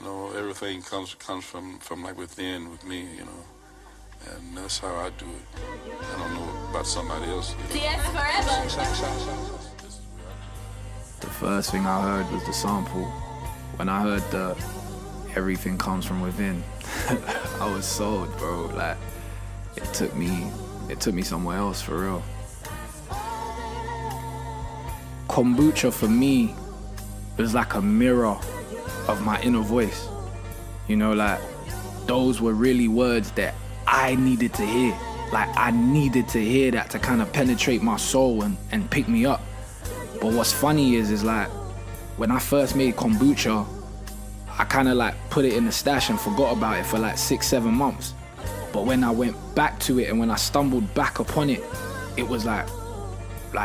You know, everything comes from like within with me, you know. And that's how I do it. I don't know about somebody else. You know? DS forever. The first thing I heard was the sample. When I heard the everything comes from within, I was sold, bro. Like, it took me somewhere else, for real. Kombucha for me was like a mirror of my inner voice. You know, like, those were really words that I needed to hear. Like, I needed to hear that to kind of penetrate my soul and pick me up. But what's funny is like, when I first made kombucha, I kind of like put it in the stash and forgot about it for like 6-7 months. But when I went back to it and when I stumbled back upon it, it was like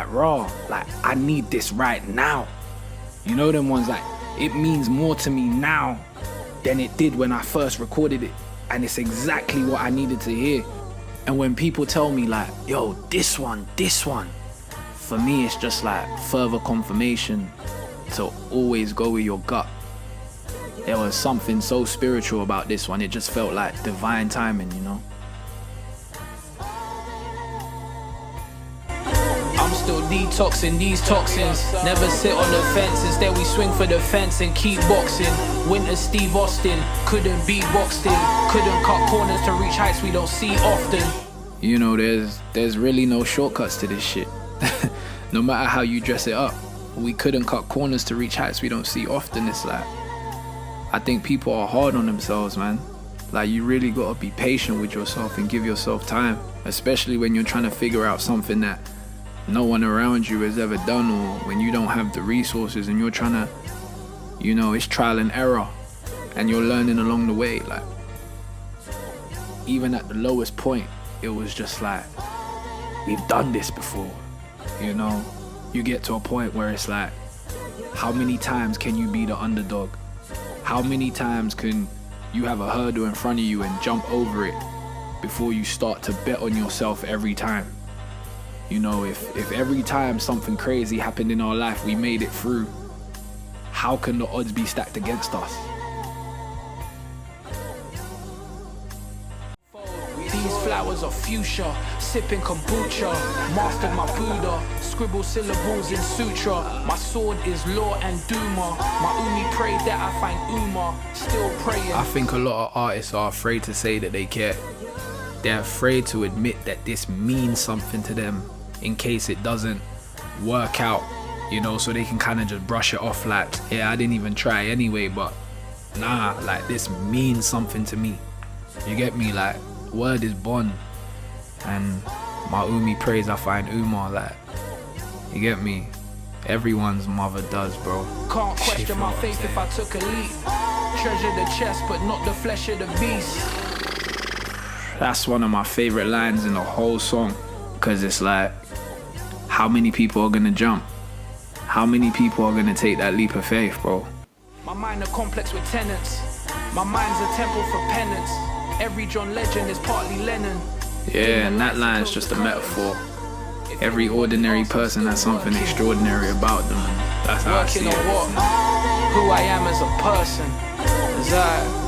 raw. Like, I need this right now. You know them ones, like, it means more to me now than it did when I first recorded it. And it's exactly what I needed to hear. And when people tell me like, yo, this one, for me it's just like further confirmation to always go with your gut. There was something so spiritual about this one. It just felt like divine timing, you know? I'm still detoxing these toxins. Never sit on the fence, instead we swing for the fence and keep boxing. Winter Steve Austin, couldn't be boxed in. Couldn't cut corners to reach heights we don't see often. You know, there's really no shortcuts to this shit. No matter how you dress it up, we couldn't cut corners to reach heights we don't see often. It's like, I think people are hard on themselves, man. Like, you really gotta be patient with yourself and give yourself time, especially when you're trying to figure out something that no one around you has ever done, or when you don't have the resources and you're trying to, you know, it's trial and error and you're learning along the way. Like, even at the lowest point, it was just like, we've done this before, you know? You get to a point where it's like, how many times can you be the underdog? How many times can you have a hurdle in front of you and jump over it before you start to bet on yourself every time? You know, if every time something crazy happened in our life we made it through, how can the odds be stacked against us? These flowers are fuchsia, sipping kombucha, mastered my Buddha, scribble syllables in sutra. My sword is law and duma. My umi prayed that I find Uma, still praying. I think a lot of artists are afraid to say that they care. They're afraid to admit that this means something to them in case it doesn't work out, you know, so they can kind of just brush it off like, yeah, I didn't even try anyway, but nah, like, this means something to me. You get me? Like, word is born, and my umi prays I find Uma, like, you get me? Everyone's mother does, bro. Can't question my faith if I took a leap. Treasure the chest, but not the flesh of the beast. That's one of my favorite lines in the whole song, because it's like, how many people are gonna jump? How many people are gonna take that leap of faith, bro? My mind a complex with tenants. My mind's a temple for penance. Every John Legend is partly Lennon. Yeah, and that line's just a metaphor. Every ordinary person has something extraordinary about them. That's how I see it. Who I am as a person. Zaiire.